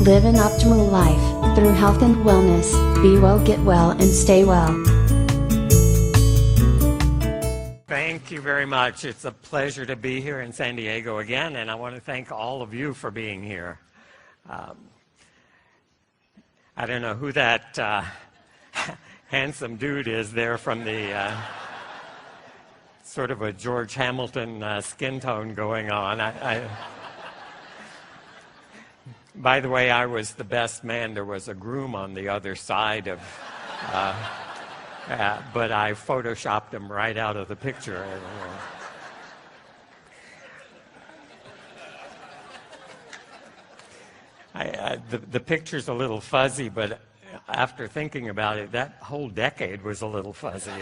Live an optimal life, through health and wellness. Be well, get well, and stay well. Thank you very much. It's a pleasure to be here in San Diego again, and I want to thank all of you for being here. I don't know who that handsome dude is there from the sort of a George Hamilton skin tone going on. By the way, I was the best man. There was a groom on the other side of, but I photoshopped him right out of the picture. The picture's a little fuzzy, but after thinking about it, that whole decade was a little fuzzy.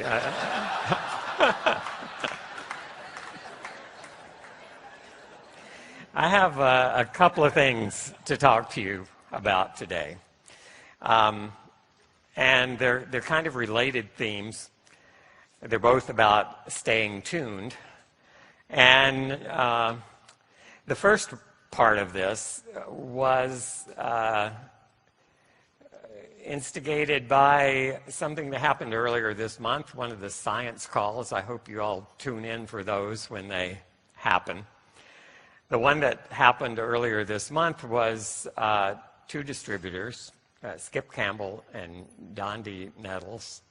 I have a couple of things to talk to you about today. And they're kind of related themes. They're both about staying tuned. And the first part of this was instigated by something that happened earlier this month, one of the science calls. I hope you all tune in for those when they happen. The one that happened earlier this month was two distributors, Skip Campbell and Dondi Nettles,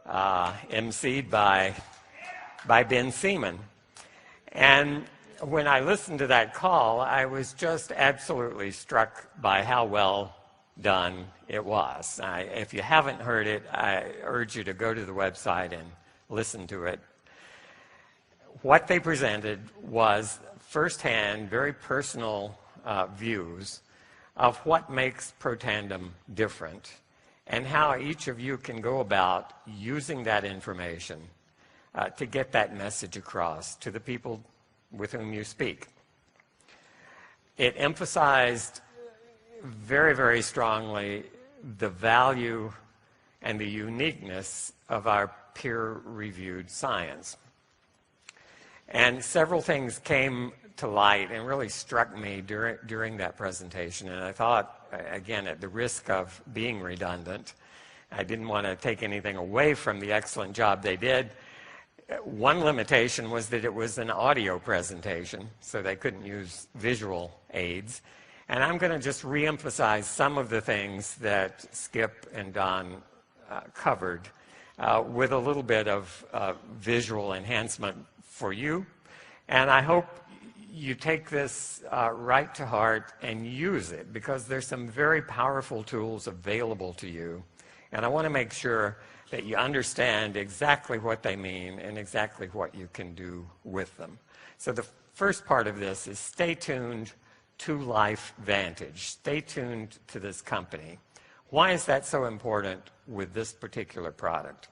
emceed by Ben Seaman. And when I listened to that call, I was just absolutely struck by how well done it was. If you haven't heard it, I urge you to go to the website and listen to it. What they presented was firsthand, very personal views of what makes Protandim different and how each of you can go about using that information to get that message across to the people with whom you speak. It emphasized very, very strongly the value and the uniqueness of our peer-reviewed science. And several things came to light and really struck me during that presentation. And I thought, again, at the risk of being redundant, I didn't want to take anything away from the excellent job they did. One limitation was that it was an audio presentation, so they couldn't use visual aids. And I'm going to just reemphasize some of the things that Skip and Don covered with a little bit of visual enhancement for you. And I hope you take this right to heart and use it, because there's some very powerful tools available to you. And I want to make sure that you understand exactly what they mean and exactly what you can do with them. So the first part of this is stay tuned to LifeVantage. Stay tuned to this company. Why is that so important with this particular product?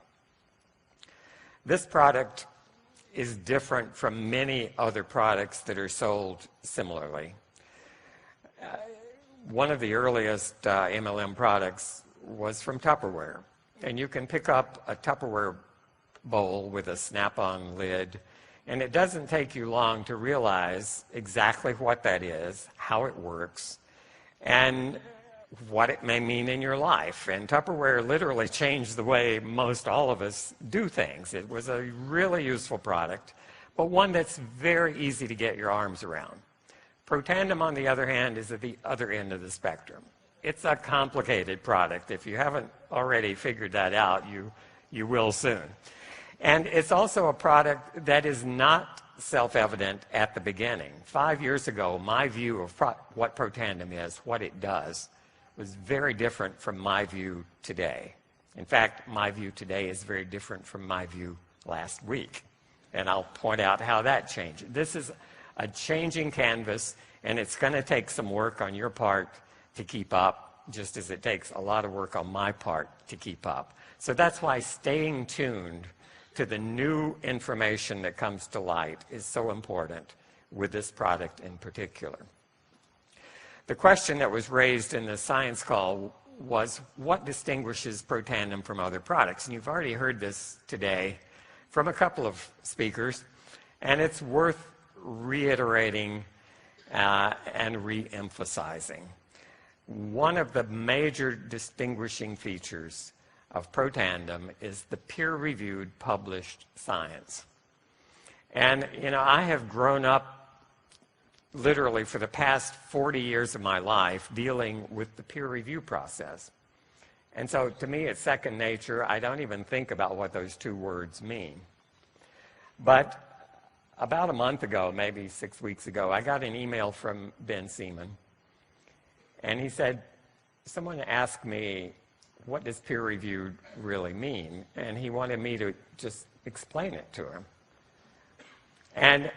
This product is different from many other products that are sold similarly. One of the earliest MLM products was from Tupperware. And you can pick up a Tupperware bowl with a snap-on lid, and it doesn't take you long to realize exactly what that is, how it works, and what it may mean in your life. And Tupperware literally changed the way most all of us do things. It was a really useful product, but one that's very easy to get your arms around. Protandim, on the other hand, is at the other end of the spectrum. It's a complicated product. If you haven't already figured that out, you will soon. And it's also a product that is not self-evident at the beginning. 5 years ago, my view of what Protandim is, what it does, was very different from my view today. In fact, my view today is very different from my view last week. And I'll point out how that changed. This is a changing canvas, and it's going to take some work on your part to keep up, just as it takes a lot of work on my part to keep up. So that's why staying tuned to the new information that comes to light is so important with this product in particular. The question that was raised in the science call was, what distinguishes Protandim from other products? And you've already heard this today from a couple of speakers, and it's worth reiterating and re-emphasizing. one of the major distinguishing features of Protandim is the peer-reviewed published science. And, you know, I have grown up literally for the past 40 years of my life dealing with the peer review process. And so to me, it's second nature. I don't even think about what those two words mean. But about a month ago, maybe 6 weeks ago, I got an email from Ben Seaman. And he said, someone asked me, what does peer-reviewed really mean? And he wanted me to just explain it to him. And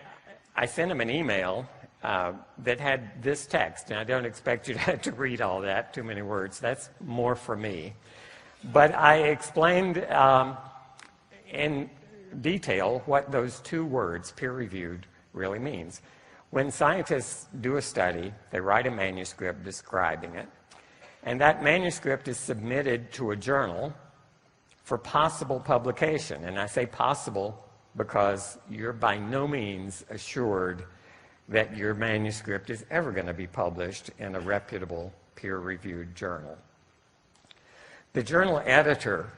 I sent him an email that had this text, and I don't expect you to read all that, too many words. That's more for me. But I explained in detail what those two words, peer-reviewed, really means. When scientists do a study, they write a manuscript describing it, and that manuscript is submitted to a journal for possible publication. And I say possible because you're by no means assured that your manuscript is ever going to be published in a reputable peer-reviewed journal. The journal editor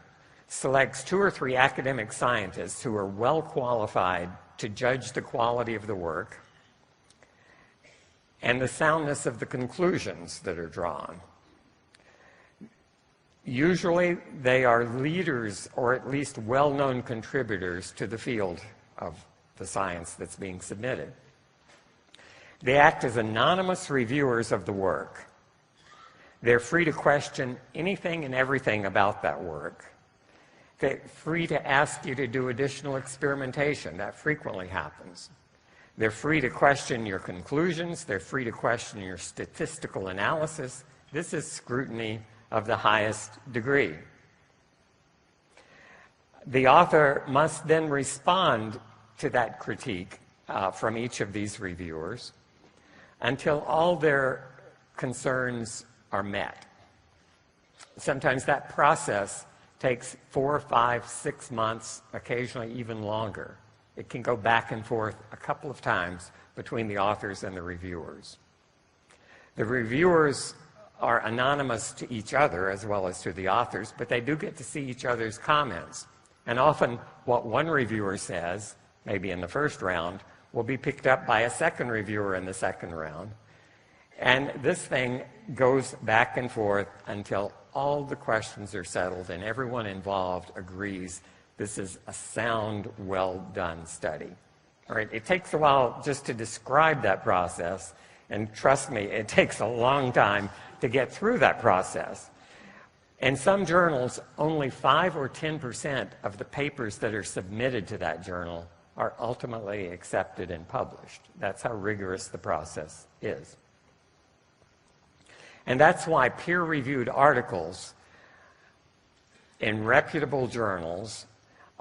selects 2 or 3 academic scientists who are well qualified to judge the quality of the work and the soundness of the conclusions that are drawn. Usually they are leaders or at least well-known contributors to the field of the science that's being submitted. They act as anonymous reviewers of the work. They're free to question anything and everything about that work. They're free to ask you to do additional experimentation. That frequently happens. They're free to question your conclusions. They're free to question your statistical analysis. This is scrutiny of the highest degree. The author must then respond to that critique from each of these reviewers until all their concerns are met. Sometimes that process takes 4, 5, 6 months, occasionally even longer. It can go back and forth a couple of times between the authors and the reviewers. The reviewers are anonymous to each other as well as to the authors, but they do get to see each other's comments. And often what one reviewer says, maybe in the first round, will be picked up by a second reviewer in the second round. And this thing goes back and forth until all the questions are settled and everyone involved agrees this is a sound, well-done study. All right, it takes a while just to describe that process, and trust me, it takes a long time to get through that process. In some journals, only 5 or 10% of the papers that are submitted to that journal are ultimately accepted and published. That's how rigorous the process is. And that's why peer-reviewed articles in reputable journals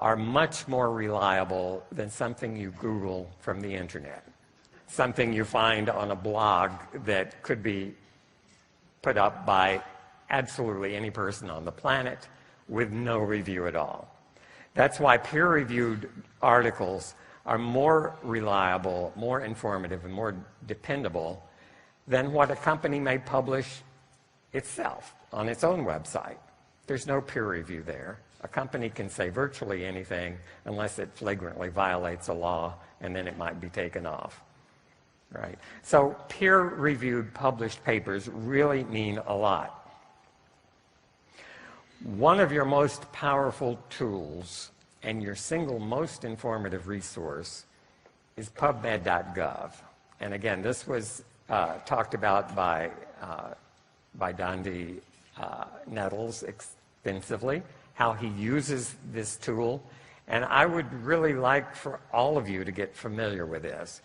are much more reliable than something you Google from the internet, something you find on a blog that could be put up by absolutely any person on the planet with no review at all. That's why peer-reviewed articles are more reliable, more informative, and more dependable than what a company may publish itself on its own website. There's no peer review there. A company can say virtually anything unless it flagrantly violates a law, and then it might be taken off. Right? So peer-reviewed published papers really mean a lot. One of your most powerful tools and your single most informative resource is PubMed.gov. And again, this was talked about by Dundee Nettles extensively, how he uses this tool. And I would really like for all of you to get familiar with this.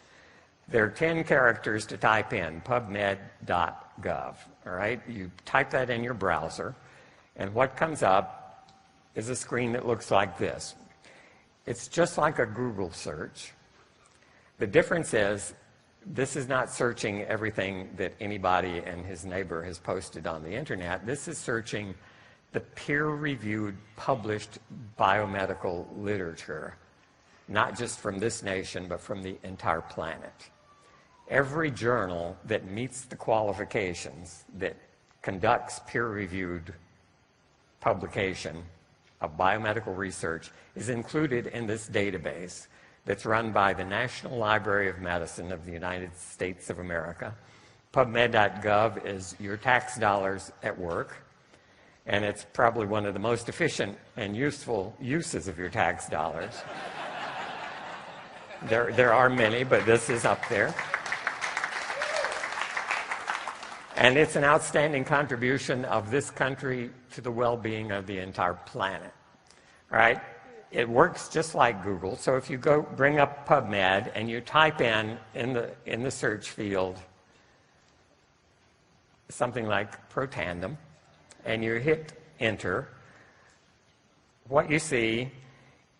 There are 10 characters to type in, PubMed.gov. All right? You type that in your browser, and what comes up is a screen that looks like this. It's just like a Google search. The difference is this is not searching everything that anybody and his neighbor has posted on the internet. This is searching the peer-reviewed, published biomedical literature, not just from this nation, but from the entire planet. Every journal that meets the qualifications that conducts peer-reviewed publication of biomedical research is included in this database that's run by the National Library of Medicine of the United States of America. PubMed.gov is your tax dollars at work, and it's probably one of the most efficient and useful uses of your tax dollars. There are many, but this is up there. And it's an outstanding contribution of this country to the well-being of the entire planet, right? It works just like Google. So if you go bring up PubMed and you type in the search field something like Protandim, and you hit enter, what you see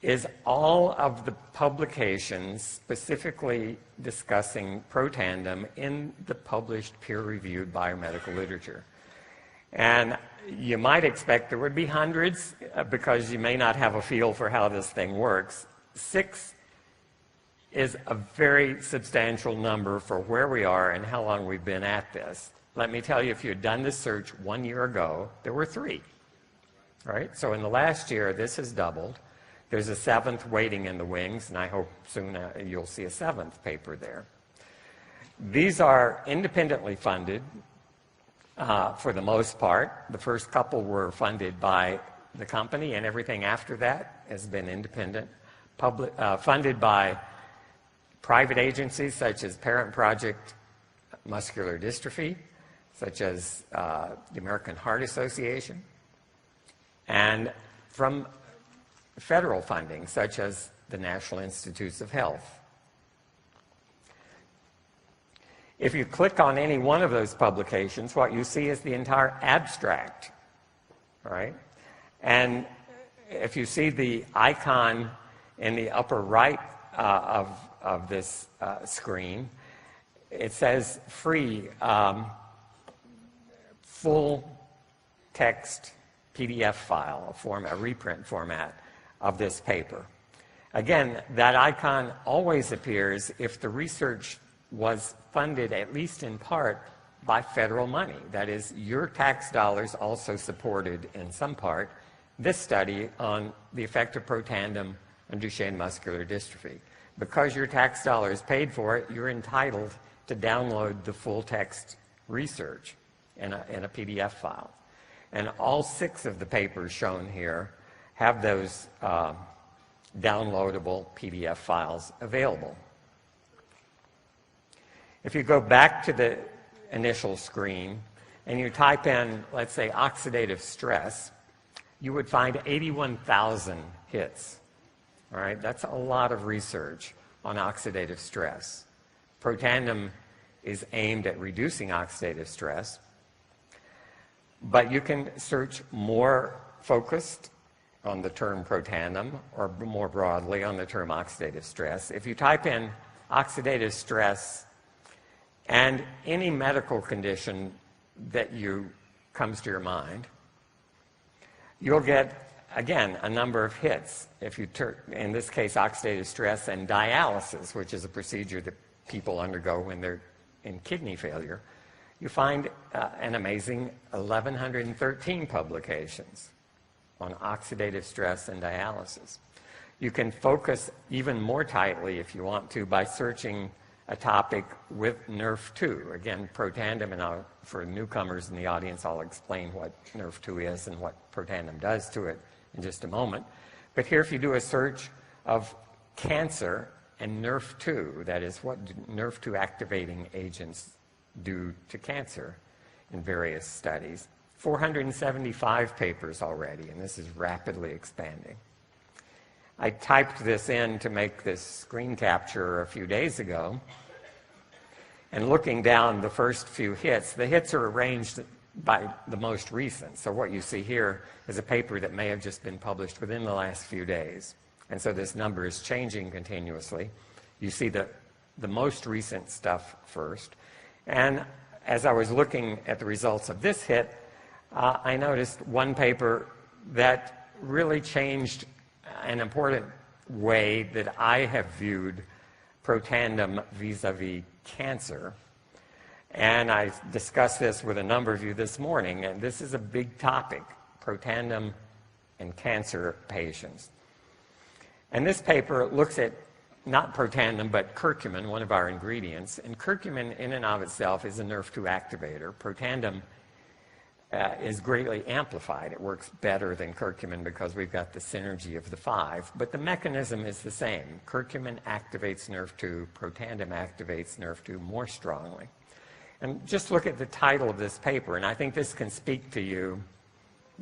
is all of the publications specifically discussing Protandim in the published peer-reviewed biomedical literature. And you might expect there would be hundreds because you may not have a feel for how this thing works. 6 is a very substantial number for where we are and how long we've been at this. Let me tell you, if you had done this search 1 year ago, there were 3. Right? So in the last year, this has doubled. There's a 7th waiting in the wings, and I hope soon you'll see a 7th paper there. These are independently funded for the most part. The first couple were funded by the company, and everything after that has been independent. Funded by private agencies such as Parent Project Muscular Dystrophy, such as the American Heart Association, and from federal funding, such as the National Institutes of Health. If you click on any one of those publications, what you see is the entire abstract, right? And if you see the icon in the upper right of this screen, it says free full text PDF file, a reprint format of this paper. Again, that icon always appears if the research was funded, at least in part, by federal money. That is, your tax dollars also supported, in some part, this study on the effect of Protandim on Duchenne muscular dystrophy. Because your tax dollars paid for it, you're entitled to download the full text research in a PDF file. And all 6 of the papers shown here have those downloadable PDF files available. If you go back to the initial screen and you type in, let's say, oxidative stress, you would find 81,000 hits. All right, that's a lot of research on oxidative stress. Protandim is aimed at reducing oxidative stress, but you can search more focused on the term Protandim or more broadly on the term oxidative stress. If you type in oxidative stress and any medical condition that comes to your mind, you'll get, again, a number of hits. If you in this case, oxidative stress and dialysis, which is a procedure that people undergo when they're in kidney failure, you find an amazing 1,113 publications on oxidative stress and dialysis. You can focus even more tightly, if you want to, by searching a topic with Nrf2. Again, Protandim, and for newcomers in the audience, I'll explain what Nrf2 is and what Protandim does to it in just a moment. But here, if you do a search of cancer and Nrf2, that is, what do Nrf2 activating agents do to cancer in various studies, 475 papers already, and this is rapidly expanding. I typed this in to make this screen capture a few days ago, and looking down the first few hits, the hits are arranged by the most recent. So what you see here is a paper that may have just been published within the last few days. And so this number is changing continuously. You see the most recent stuff first. And as I was looking at the results of this hit, I noticed one paper that really changed an important way that I have viewed Protandim vis-a-vis cancer. And I discussed this with a number of you this morning, and this is a big topic, Protandim in cancer patients. And this paper looks at not Protandim, but curcumin, one of our ingredients. And curcumin in and of itself is a Nrf2 activator. Protandim is greatly amplified. It works better than curcumin because we've got the synergy of the 5. But the mechanism is the same. Curcumin activates Nrf2. Protandim activates Nrf2 more strongly. And just look at the title of this paper, and I think this can speak to you.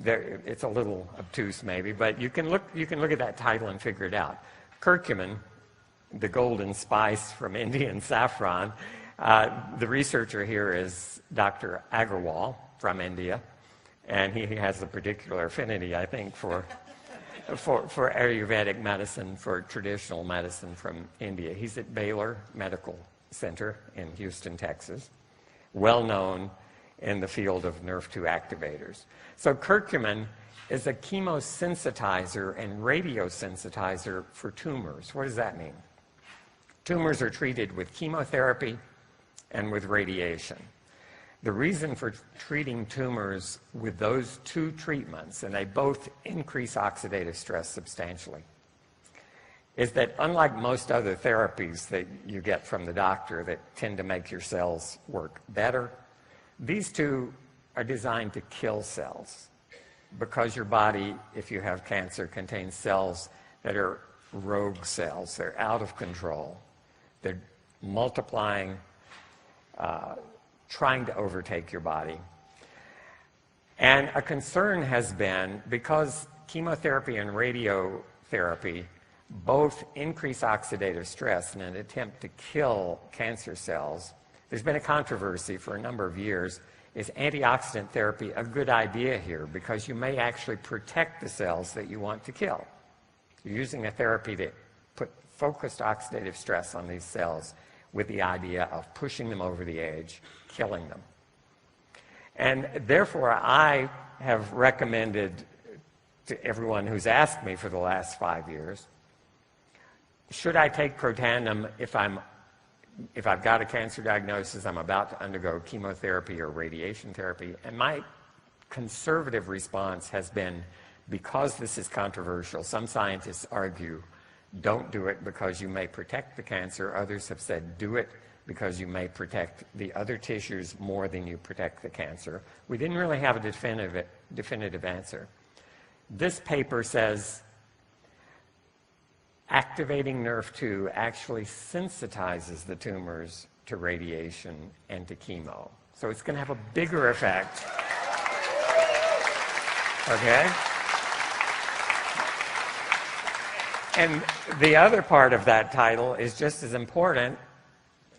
It's a little obtuse maybe, but you can look at that title and figure it out. Curcumin, the golden spice from Indian saffron. The researcher here is Dr. Agarwal from India, and he has a particular affinity, I think, for Ayurvedic medicine, for traditional medicine from India. He's at Baylor Medical Center in Houston, Texas, well known in the field of Nrf2 activators. So curcumin is a chemosensitizer and radiosensitizer for tumors. What does that mean? Tumors are treated with chemotherapy and with radiation. The reason for treating tumors with those two treatments, and they both increase oxidative stress substantially, is that unlike most other therapies that you get from the doctor that tend to make your cells work better, these two are designed to kill cells because your body, if you have cancer, contains cells that are rogue cells. They're out of control. They're multiplying, trying to overtake your body. And a concern has been, because chemotherapy and radiotherapy both increase oxidative stress in an attempt to kill cancer cells, there's been a controversy for a number of years. Is antioxidant therapy a good idea here? Because you may actually protect the cells that you want to kill. You're using a therapy to put focused oxidative stress on these cells with the idea of pushing them over the edge, killing them. And therefore, I have recommended to everyone who's asked me for the last 5 years, should I take Protandim if I've got a cancer diagnosis, I'm about to undergo chemotherapy or radiation therapy? And my conservative response has been, because this is controversial, some scientists argue, don't do it because you may protect the cancer. Others have said, do it because you may protect the other tissues more than you protect the cancer. We didn't really have a definitive answer. This paper says activating Nrf2 actually sensitizes the tumors to radiation and to chemo. So it's going to have a bigger effect. Okay? And the other part of that title is just as important.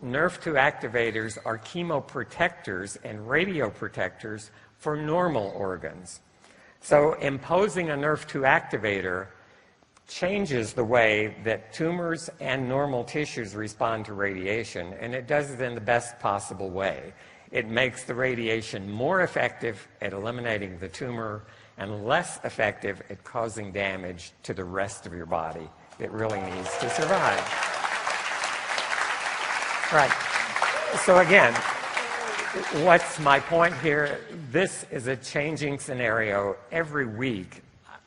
Nrf2 activators are chemoprotectors and radioprotectors for normal organs. So imposing a Nrf2 activator changes the way that tumors and normal tissues respond to radiation, and it does it in the best possible way. It makes the radiation more effective at eliminating the tumor and less effective at causing damage to the rest of your body that really needs to survive. Right. So again, what's my point here? This is a changing scenario. Every week,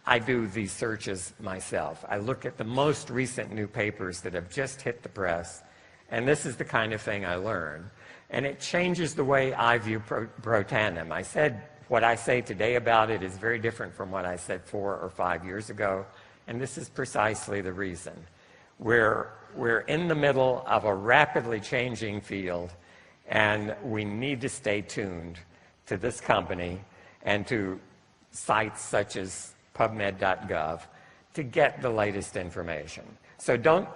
I do these searches myself. I look at the most recent new papers that have just hit the press, and this is the kind of thing I learn. And it changes the way I view Protandim. I said what I say today about it is very different from what I said 4 or 5 years ago, and this is precisely the reason. We're in the middle of a rapidly changing field, and we need to stay tuned to this company and to sites such as PubMed.gov to get the latest information. So don't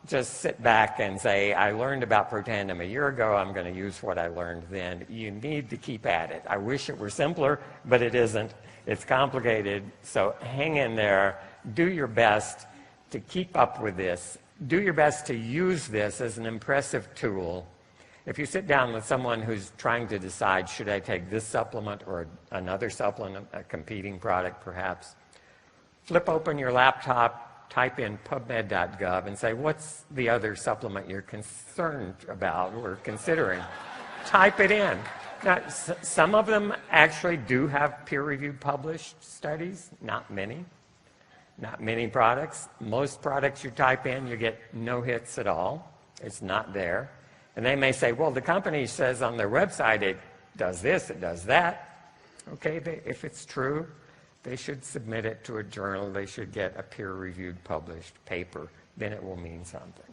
just sit back and say, I learned about Protandim a year ago, I'm going to use what I learned then. You need to keep at it. I wish it were simpler, but it isn't. It's complicated, so hang in there. Do your best to keep up with this. Do your best to use this as an impressive tool. If you sit down with someone who's trying to decide, should I take this supplement or another supplement, a competing product perhaps, flip open your laptop, type in PubMed.gov and say, what's the other supplement you're concerned about or considering? type it in. Now, some of them actually do have peer-reviewed published studies, not many. Not many products. Most products you type in, you get no hits at all. It's not there. And they may say, well, the company says on their website it does this, it does that. Okay, if it's true, they should submit it to a journal. They should get a peer-reviewed published paper. Then it will mean something.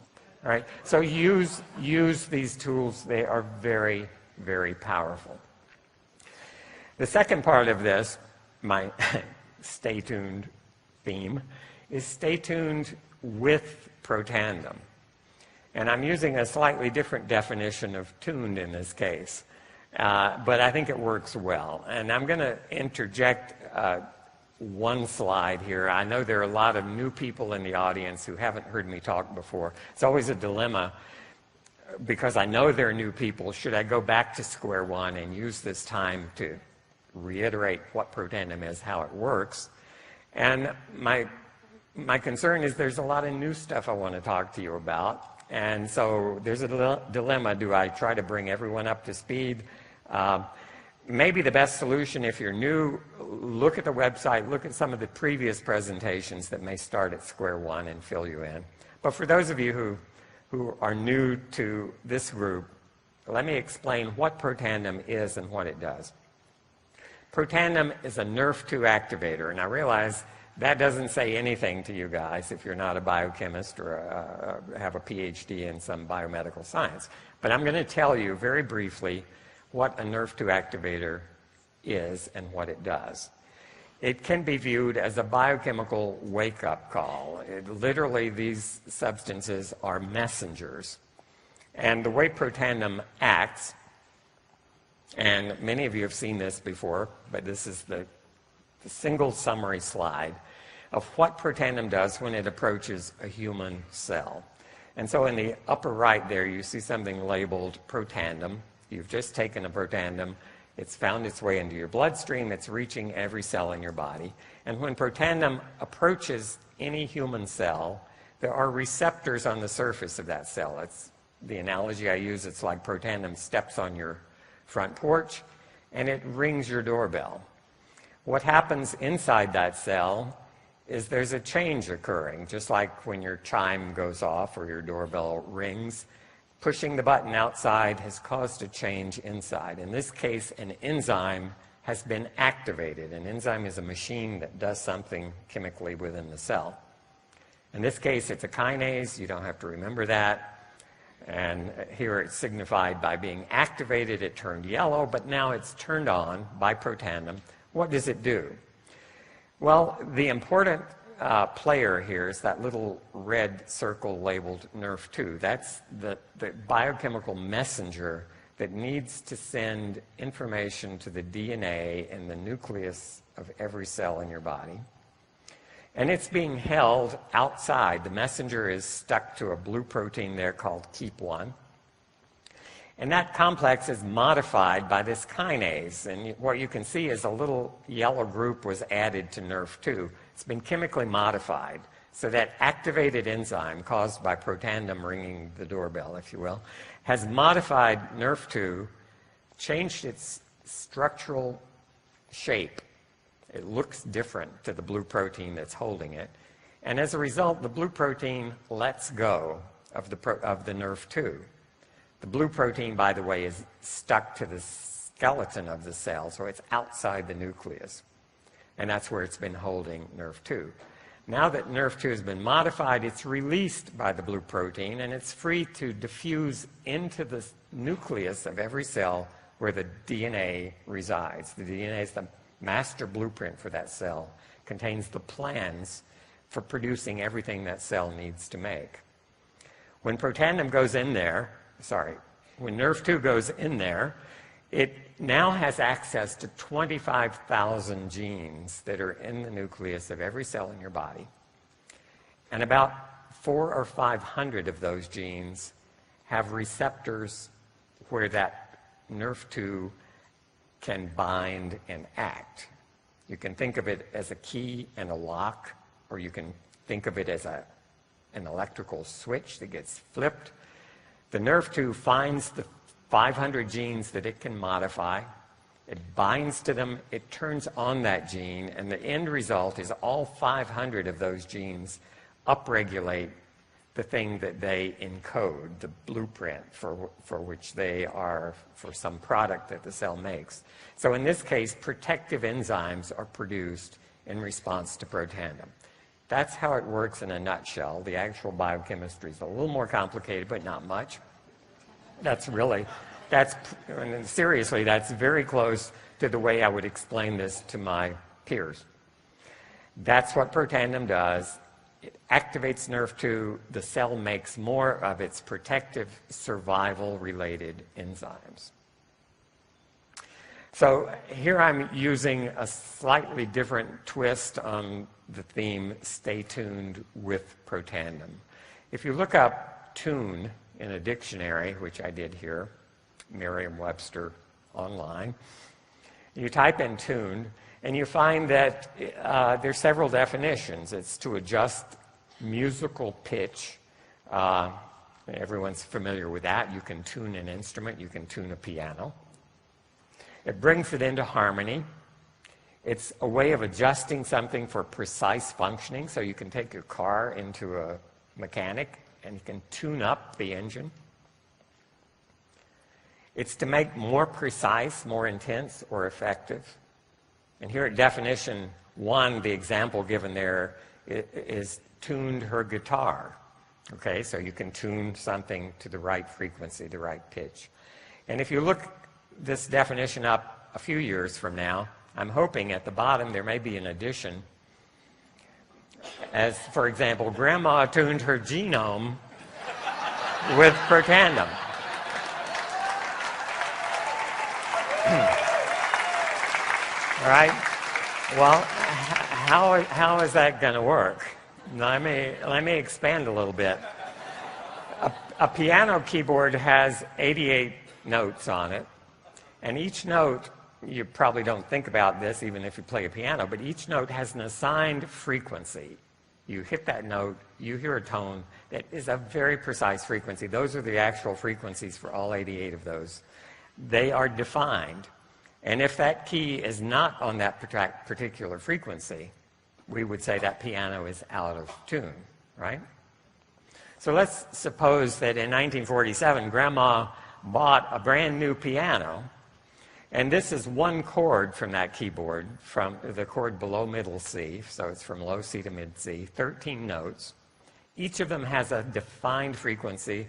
All right, so use these tools. They are very, very powerful. The second part of this, my stay tuned theme, is stay tuned with Protandim. And I'm using a slightly different definition of tuned in this case, but I think it works well. And I'm going to interject one slide here. I know there are a lot of new people in the audience who haven't heard me talk before. It's always a dilemma because I know there are new people. Should I go back to square one and use this time to reiterate what Protandim is, how it works? And my concern is there's a lot of new stuff I want to talk to you about. And so there's a dilemma. Do I try to bring everyone up to speed? Maybe the best solution, if you're new, look at the website, look at some of the previous presentations that may start at square one and fill you in. But for those of you who are new to this group, let me explain what Protandim is and what it does. Protandim is a Nrf2 activator, and I realize that doesn't say anything to you guys if you're not a biochemist or have a PhD in some biomedical science. But I'm going to tell you very briefly what a Nrf2 activator is and what it does. It can be viewed as a biochemical wake-up call. Literally, these substances are messengers. And the way Protandim acts, and many of you have seen this before, but this is the single summary slide of what Protandim does when it approaches a human cell. And so in the upper right there, you see something labeled Protandim. You've just taken a Protandim. It's found its way into your bloodstream. It's reaching every cell in your body. And when Protandim approaches any human cell, there are receptors on the surface of that cell. It's the analogy I use. It's like Protandim steps on your front porch, and it rings your doorbell. What happens inside that cell is there's a change occurring, just like when your chime goes off or your doorbell rings. Pushing the button outside has caused a change inside. In this case, an enzyme has been activated. An enzyme is a machine that does something chemically within the cell. In this case, it's a kinase. You don't have to remember that. And here it's signified by being activated. It turned yellow, but now it's turned on by Protandim. What does it do? Well, the important player here is that little red circle labeled Nrf2. That's the biochemical messenger that needs to send information to the DNA in the nucleus of every cell in your body. And it's being held outside. The messenger is stuck to a blue protein there called KEAP1. And that complex is modified by this kinase. And what you can see is a little yellow group was added to Nrf2. It's been chemically modified. So that activated enzyme caused by Protandim ringing the doorbell, if you will, has modified Nrf2, changed its structural shape. It looks different to the blue protein that's holding it. And as a result, the blue protein lets go of the Nrf2. The blue protein, by the way, is stuck to the skeleton of the cell, so it's outside the nucleus. And that's where it's been holding Nrf2. Now that Nrf2 has been modified, it's released by the blue protein, and it's free to diffuse into the nucleus of every cell where the DNA resides. The DNA is the master blueprint for that cell, contains the plans for producing everything that cell needs to make. When Protandim goes in there, when Nrf2 goes in there, it now has access to 25,000 genes that are in the nucleus of every cell in your body. And about 400 or 500 of those genes have receptors where that Nrf2 can bind and act. You can think of it as a key and a lock, or you can think of it as an electrical switch that gets flipped. The Nrf2 finds the 500 genes that it can modify. It binds to them, it turns on that gene, and the end result is all 500 of those genes upregulate the thing that they encode, the blueprint for which they are for some product that the cell makes. So in this case, protective enzymes are produced in response to Protandim. That's how it works in a nutshell. The actual biochemistry is a little more complicated, but not much. Seriously, that's very close to the way I would explain this to my peers. That's what Protandim does. It activates Nrf2. The cell makes more of its protective survival-related enzymes. So here I'm using a slightly different twist on the theme, stay tuned with Protandim. If you look up tune in a dictionary, which I did here, Merriam-Webster online, you type in tune, and you find that there's several definitions. It's to adjust musical pitch. Everyone's familiar with that. You can tune an instrument. You can tune a piano. It brings it into harmony. It's a way of adjusting something for precise functioning. So you can take your car into a mechanic and you can tune up the engine. It's to make more precise, more intense, or effective. And here at definition 1, the example given there is tuned her guitar. Okay, so you can tune something to the right frequency, the right pitch. And if you look this definition up a few years from now, I'm hoping at the bottom there may be an addition. As, for example, Grandma tuned her genome with Protandim. All right. Well, how is that going to work? Let me expand a little bit. A piano keyboard has 88 notes on it, and each note, you probably don't think about this even if you play a piano, but each note has an assigned frequency. You hit that note, you hear a tone that is a very precise frequency. Those are the actual frequencies for all 88 of those. They are defined. And if that key is not on that particular frequency, we would say that piano is out of tune, right? So let's suppose that in 1947, Grandma bought a brand new piano, and this is one chord from that keyboard, from the chord below middle C, so it's from low C to mid C, 13 notes. Each of them has a defined frequency,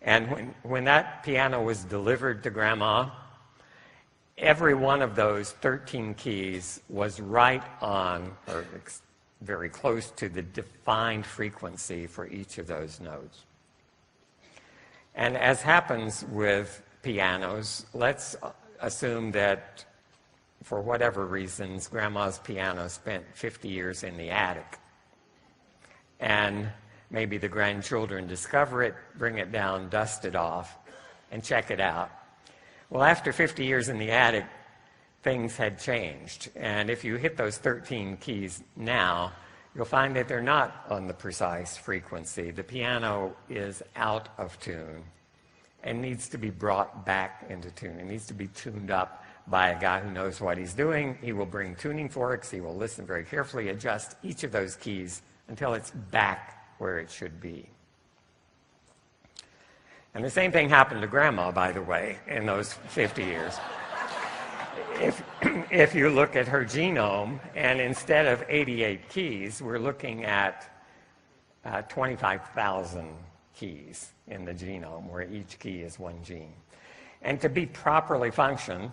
and when that piano was delivered to Grandma, every one of those 13 keys was right on, or very close to, the defined frequency for each of those notes. And as happens with pianos, let's assume that for whatever reasons, Grandma's piano spent 50 years in the attic. And maybe the grandchildren discover it, bring it down, dust it off, and check it out. Well, after 50 years in the attic, things had changed. And if you hit those 13 keys now, you'll find that they're not on the precise frequency. The piano is out of tune and needs to be brought back into tune. It needs to be tuned up by a guy who knows what he's doing. He will bring tuning forks. He will listen very carefully, adjust each of those keys until it's back where it should be. And the same thing happened to Grandma, by the way, in those 50 years. If you look at her genome, and instead of 88 keys, we're looking at 25,000 keys in the genome, where each key is one gene. And to be properly functioning,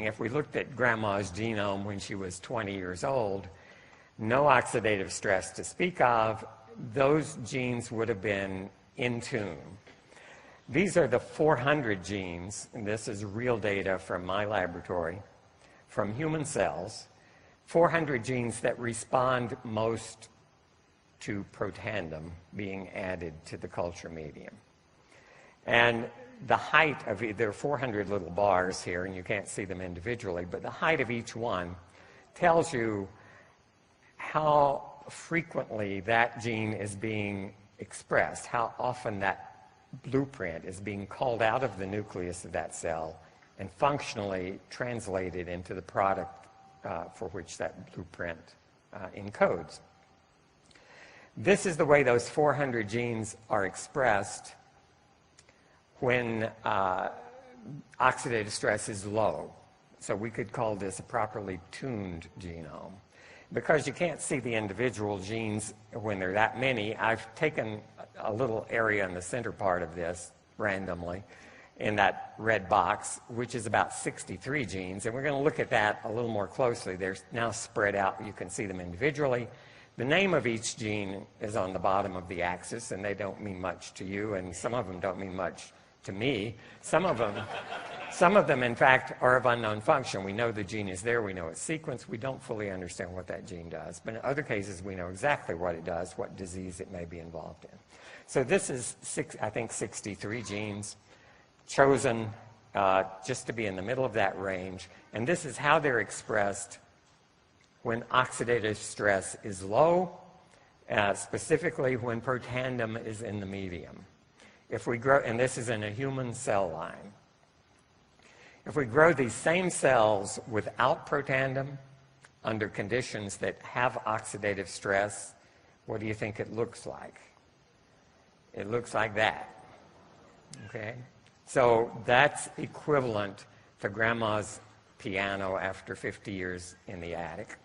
if we looked at Grandma's genome when she was 20 years old, no oxidative stress to speak of, those genes would have been in tune. These are the 400 genes, and this is real data from my laboratory, from human cells, 400 genes that respond most to Protandim being added to the culture medium. And the height of, there are 400 little bars here, and you can't see them individually, but the height of each one tells you how frequently that gene is being expressed, how often that blueprint is being called out of the nucleus of that cell and functionally translated into the product for which that blueprint encodes. This is the way those 400 genes are expressed when oxidative stress is low. So we could call this a properly tuned genome. Because you can't see the individual genes when there are that many, I've taken a little area in the center part of this randomly in that red box, which is about 63 genes, and we're going to look at that a little more closely. They're now spread out. You can see them individually. The name of each gene is on the bottom of the axis, and they don't mean much to you, and some of them don't mean much to me. Some of them, in fact, are of unknown function. We know the gene is there. We know its sequence. We don't fully understand what that gene does. But in other cases, we know exactly what it does, what disease it may be involved in. So this is, I think, 63 genes chosen just to be in the middle of that range. And this is how they're expressed when oxidative stress is low, specifically when Protandim is in the medium. If we grow, and this is in a human cell line, if we grow these same cells without Protandim under conditions that have oxidative stress, what do you think it looks like? It looks like that. Okay? So that's equivalent to grandma's piano after 50 years in the attic.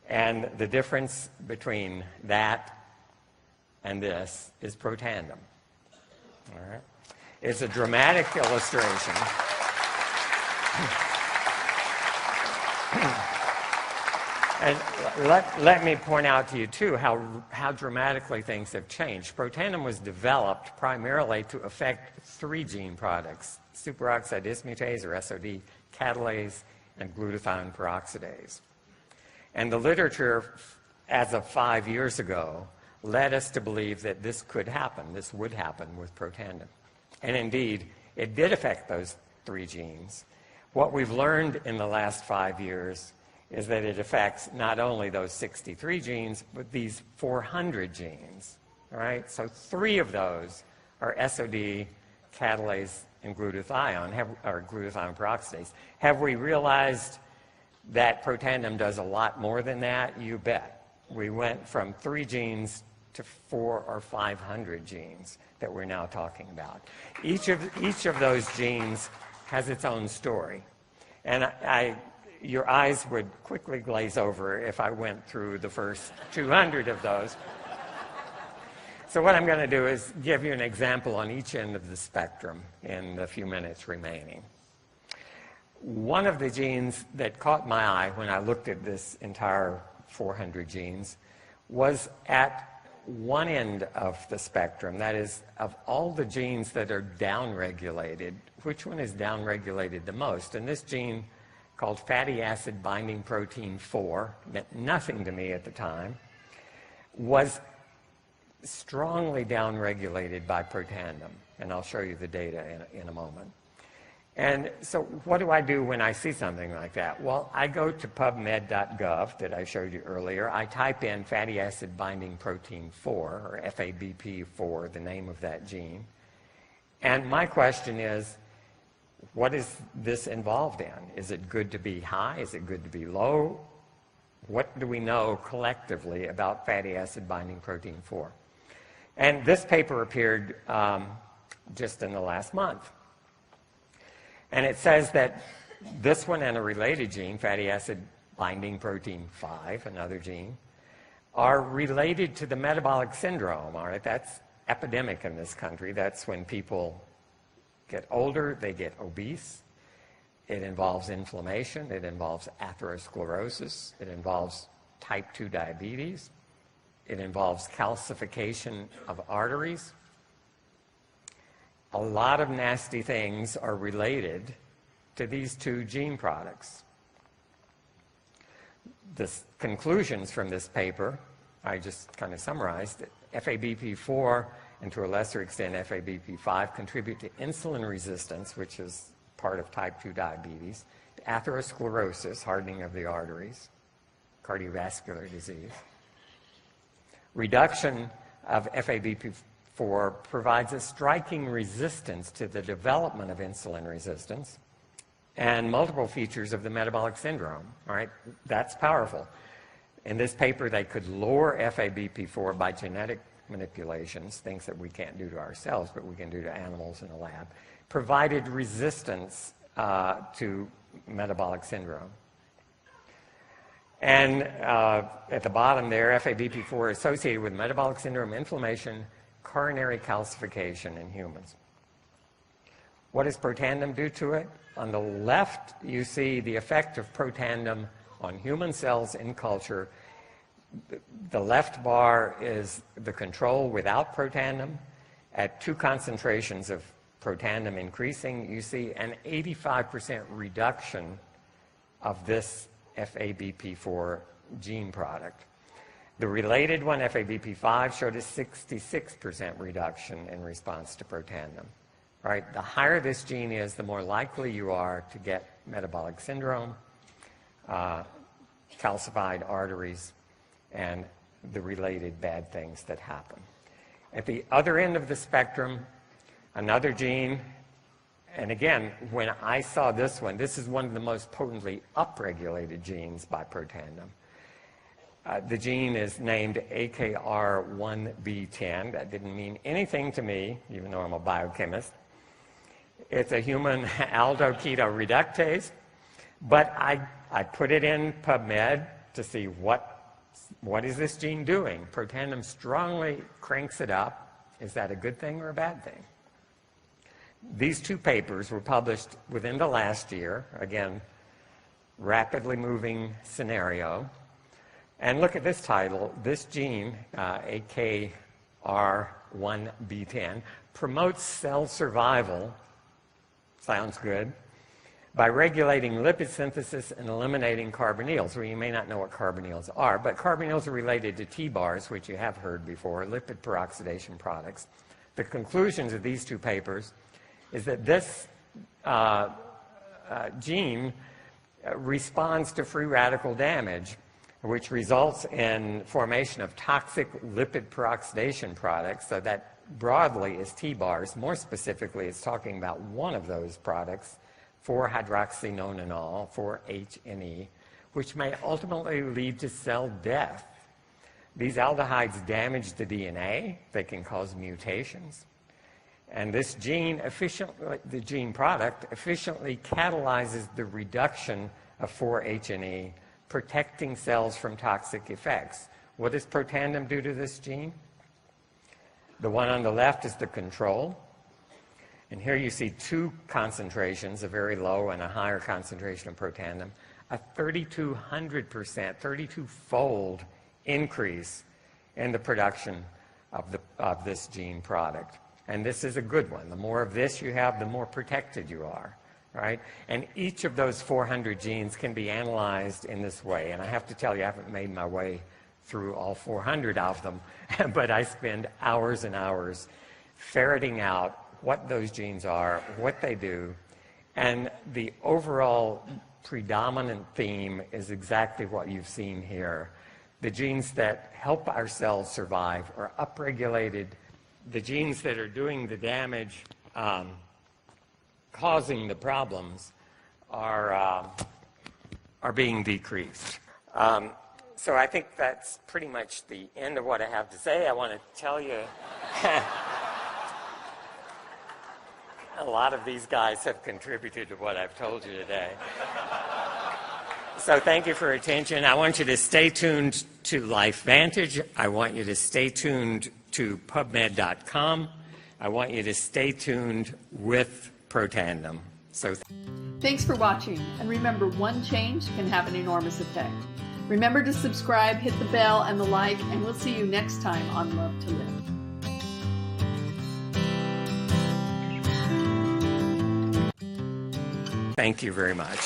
And the difference between that and this is Protandim. All right? It's a dramatic illustration. And let me point out to you, too, how dramatically things have changed. Protandim was developed primarily to affect 3 gene products, superoxide dismutase, or SOD, catalase, and glutathione peroxidase. And the literature, as of 5 years ago, led us to believe that this could happen, this would happen with Protandim. And indeed, it did affect those 3 genes. What we've learned in the last 5 years is that it affects not only those 63 genes, but these 400 genes. All right? So 3 of those are SOD, catalase, and glutathione, or glutathione peroxidase. Have we realized that Protandim does a lot more than that? You bet. We went from 3 genes to 400 or 500 genes that we're now talking about. Each of those genes has its own story. And your eyes would quickly glaze over if I went through the first 200 of those. So what I'm going to do is give you an example on each end of the spectrum in the few minutes remaining. One of the genes that caught my eye when I looked at this entire 400 genes was at one end of the spectrum. That is, of all the genes that are downregulated, which one is downregulated the most? And this gene, called fatty acid binding protein 4, meant nothing to me at the time, was strongly downregulated by Protandim. And I'll show you the data in a moment. And so what do I do when I see something like that? Well, I go to PubMed.gov that I showed you earlier. I type in fatty acid binding protein 4, or FABP4, the name of that gene. And my question is, what is this involved in? Is it good to be high? Is it good to be low? What do we know collectively about fatty acid binding protein 4? And this paper appeared just in the last month. And it says that this one and a related gene, fatty acid binding protein 5, another gene, are related to the metabolic syndrome. All right, that's epidemic in this country. That's when people get older, they get obese. It involves inflammation. It involves atherosclerosis. It involves type 2 diabetes. It involves calcification of arteries. A lot of nasty things are related to these 2 gene products. The conclusions from this paper, I just kind of summarized it. FABP4 and to a lesser extent FABP5 contribute to insulin resistance, which is part of type 2 diabetes, to atherosclerosis, hardening of the arteries, cardiovascular disease. Reduction of FABP4 provides a striking resistance to the development of insulin resistance and multiple features of the metabolic syndrome. All right, that's powerful. In this paper, they could lower FABP4 by genetic manipulations, things that we can't do to ourselves, but we can do to animals in a lab, provided resistance to metabolic syndrome. And at the bottom there, FABP4 associated with metabolic syndrome, inflammation, coronary calcification in humans. What does Protandim do to it? On the left, you see the effect of Protandim on human cells in culture. The left bar is the control without Protandim. At 2 concentrations of Protandim increasing, you see an 85% reduction of this FABP4 gene product. The related one, FABP5, showed a 66% reduction in response to Protandim. Right? The higher this gene is, the more likely you are to get metabolic syndrome, calcified arteries, and the related bad things that happen. At the other end of the spectrum, another gene, and again, when I saw this one, this is one of the most potently upregulated genes by Protandim. The gene is named AKR1B10. That didn't mean anything to me, even though I'm a biochemist. It's a human aldoketo reductase, but I put it in PubMed to see what is this gene doing. Protandim strongly cranks it up. Is that a good thing or a bad thing? These 2 papers were published within the last year. Again, rapidly moving scenario. And look at this title. This gene, AKR1B10, promotes cell survival, sounds good, by regulating lipid synthesis and eliminating carbonyls. Well, you may not know what carbonyls are, but carbonyls are related to T-bars, which you have heard before, lipid peroxidation products. The conclusions of these 2 papers is that this gene responds to free radical damage, which results in formation of toxic lipid peroxidation products. So that broadly is T-bars. More specifically, it's talking about one of those products, 4-hydroxynonenal, 4-HNE, which may ultimately lead to cell death. These aldehydes damage the DNA. They can cause mutations. And this gene the gene product efficiently catalyzes the reduction of 4-HNE, protecting cells from toxic effects. What does Protandim do to this gene? The one on the left is the control. And here you see 2 concentrations, a very low and a higher concentration of Protandim, a 3,200%, 32-fold increase in the production of this gene product. And this is a good one. The more of this you have, the more protected you are, right? And each of those 400 genes can be analyzed in this way. And I have to tell you, I haven't made my way through all 400 of them, but I spend hours and hours ferreting out what those genes are, what they do, and the overall predominant theme is exactly what you've seen here. The genes that help our cells survive are upregulated. The genes that are doing the damage, causing the problems, are being decreased. So I think that's pretty much the end of what I have to say. I want to tell you a lot of these guys have contributed to what I've told you today. So thank you for your attention. I want you to stay tuned to LifeVantage. I want you to stay tuned to PubMed.gov. I want you to stay tuned with Protandim. So thanks for watching, and remember, one change can have an enormous effect. Remember to subscribe, hit the bell and the like, and we'll see you next time on Luv2Live. Thank you very much.